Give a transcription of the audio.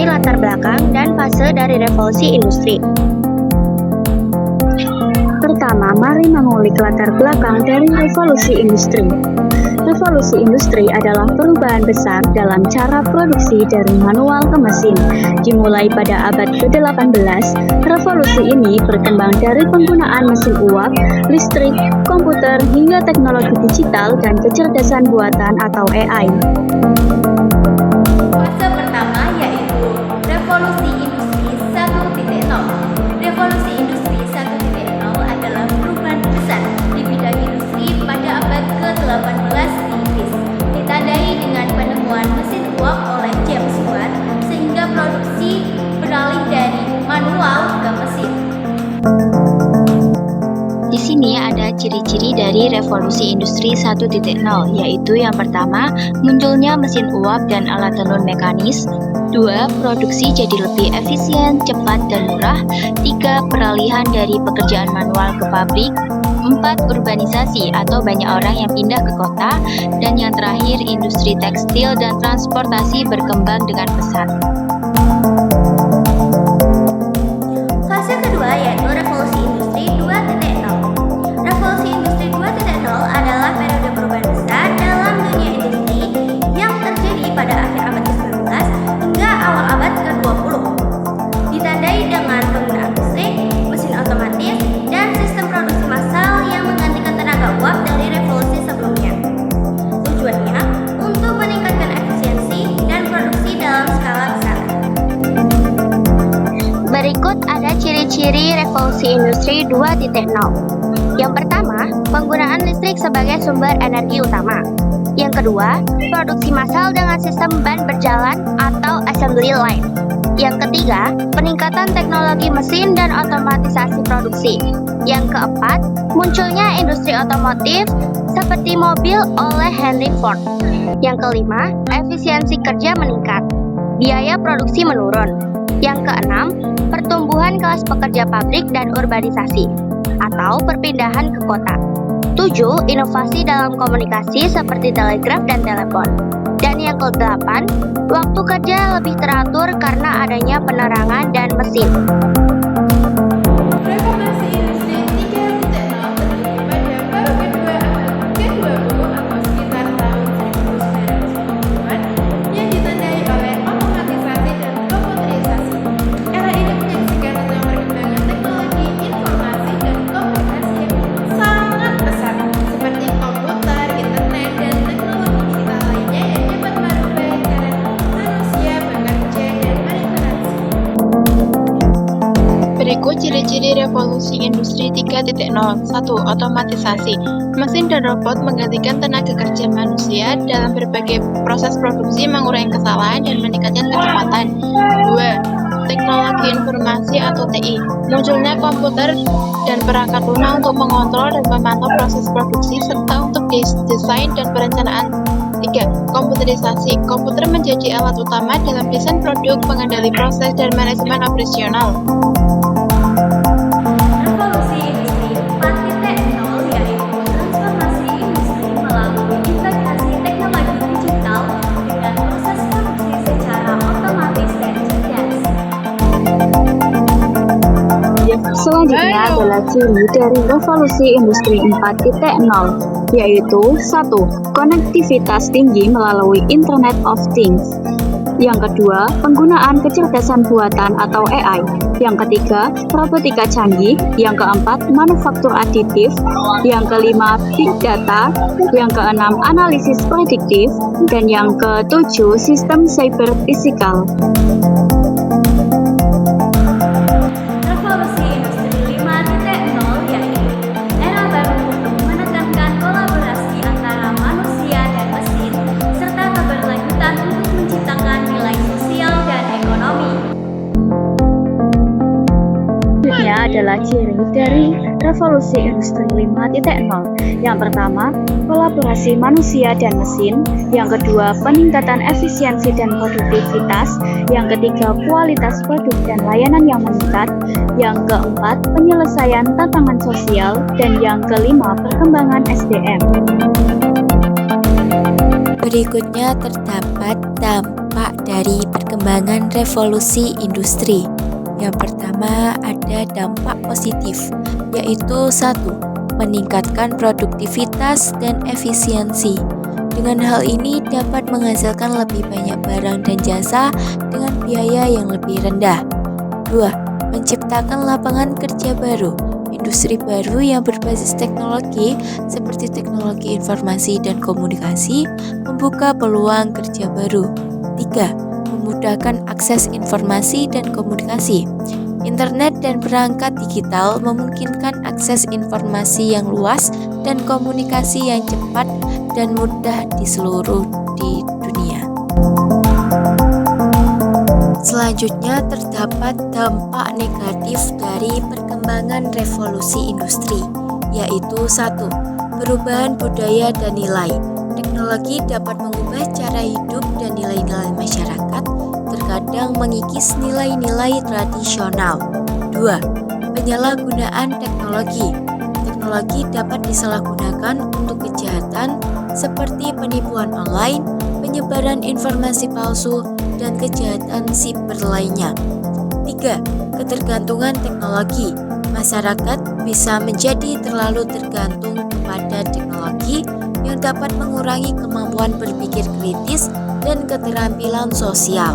mengenai latar belakang dan fase dari revolusi industri. Pertama, mari mengulik latar belakang dari revolusi industri. Revolusi industri adalah perubahan besar dalam cara produksi dari manual ke mesin. Dimulai pada abad ke-18, revolusi ini berkembang dari penggunaan mesin uap, listrik, komputer, hingga teknologi digital dan kecerdasan buatan atau AI. Fase pertama yaitu Revolusi Industri 1.0. Revolusi Industri 1.0 adalah perubahan besar di bidang industri pada abad ke-18 di Inggris, ditandai dengan penemuan mesin uap oleh James Watt, sehingga produksi beralih dari manual ke mesin. Di sini ada ciri-ciri dari revolusi industri 1.0, yaitu yang pertama, munculnya mesin uap dan alat tenun mekanis. 2. Produksi jadi lebih efisien, cepat, dan murah. 3. Peralihan dari pekerjaan manual ke pabrik. 4. Urbanisasi atau banyak orang yang pindah ke kota. Dan yang terakhir, industri tekstil dan transportasi berkembang dengan pesat. Fase kedua yaitu Revolusi Industri 2.0. Revolusi Industri 2.0 adalah periode perubahan besar dalam dunia industri yang terjadi pada akhir abad ke-19 hingga awal abad ke-20. Ditandai dengan penggunaan listrik, mesin otomatis, dan sistem produksi massal yang menggantikan tenaga uap dari revolusi sebelumnya. Tujuannya untuk meningkatkan efisiensi dan produksi dalam skala besar. Berikut ada ciri-ciri revolusi industri 2.0. Yang pertama, penggunaan listrik sebagai sumber energi utama. Yang kedua, produksi massal dengan sistem ban berjalan atau assembly line. Yang ketiga, peningkatan teknologi mesin dan otomatisasi produksi. Yang keempat, munculnya industri otomotif seperti mobil oleh Henry Ford. Yang kelima, efisiensi kerja meningkat, biaya produksi menurun. Yang keenam, pertumbuhan kelas pekerja pabrik dan urbanisasi atau perpindahan ke kota. 7. Inovasi dalam komunikasi seperti telegraf dan telepon. Dan yang ke-8, waktu kerja lebih teratur karena adanya penerangan dan mesin. Revolusi Industri 3.0 terjadi pada paruh kedua abad ke-20 atau sekitar tahun 1990-an yang ditandai oleh otomatisasi dan komputerisasi. Era ini menyaksikan tentang perkembangan teknologi informasi dan komunikasi yang sangat pesat, seperti komputer, internet, dan teknologi digital lainnya yang dapat merubah cara manusia bekerja dan berinteraksi. Berikut ciri-ciri revolusi industri 3.0. 1. Otomatisasi. Mesin dan robot menggantikan tenaga kerja manusia dalam berbagai proses produksi, mengurangi kesalahan dan meningkatkan kecepatan. 2. Teknologi informasi atau TI. Munculnya komputer dan perangkat lunak untuk mengontrol dan memantau proses produksi serta untuk desain dan perencanaan. 3. Komputerisasi. Komputer menjadi alat utama dalam desain produk, pengendali proses, dan manajemen operasional. Revolusi Industri 4.0 yaitu transformasi industri melalui integrasi teknologi digital dengan proses produksi secara otomatis dan cerdas. Selanjutnya adalah ciri dari revolusi industri 4.0, yaitu 1. Konektivitas tinggi melalui Internet of Things. Yang kedua, penggunaan kecerdasan buatan atau AI. Yang ketiga, robotika canggih. Yang keempat, manufaktur aditif. Yang kelima, big data. Yang keenam, analisis prediktif. Dan yang ketujuh, sistem cyber physical. Revolusi Industri 5.0 yaitu era baru untuk menekankan kolaborasi antara manusia dan mesin serta keberlanjutan untuk menciptakan nilai sosial dan ekonomi. Selanjutnya adalah ciri dari revolusi industri 5.0. Yang pertama, kolaborasi manusia dan mesin. Yang kedua, peningkatan efisiensi dan produktivitas. Yang ketiga, kualitas produk dan layanan yang meningkat. Yang keempat, penyelesaian tantangan sosial. Dan yang kelima, perkembangan SDM. Berikutnya terdapat dampak dari perkembangan perkembangan revolusi industri. Yang pertama ada dampak positif, yaitu 1. Meningkatkan produktivitas dan efisiensi. Dengan hal ini dapat menghasilkan lebih banyak barang dan jasa dengan biaya yang lebih rendah. 2. Menciptakan lapangan kerja baru. Industri baru yang berbasis teknologi seperti teknologi informasi dan komunikasi membuka peluang kerja baru. 3. Memudahkan akses informasi dan komunikasi. Internet dan perangkat digital memungkinkan akses informasi yang luas dan komunikasi yang cepat dan mudah di seluruh dunia. Selanjutnya terdapat dampak negatif dari perkembangan revolusi industri, yaitu 1. Perubahan budaya dan nilai. Teknologi dapat mengubah cara hidup dan nilai-nilai masyarakat, terkadang mengikis nilai-nilai tradisional. 2. Penyalahgunaan teknologi. Teknologi dapat disalahgunakan untuk kejahatan seperti penipuan online, penyebaran informasi palsu, dan kejahatan siber lainnya. 3. Ketergantungan teknologi. Masyarakat bisa menjadi terlalu tergantung kepada teknologi yang dapat mengurangi kemampuan berpikir kritis dan keterampilan sosial.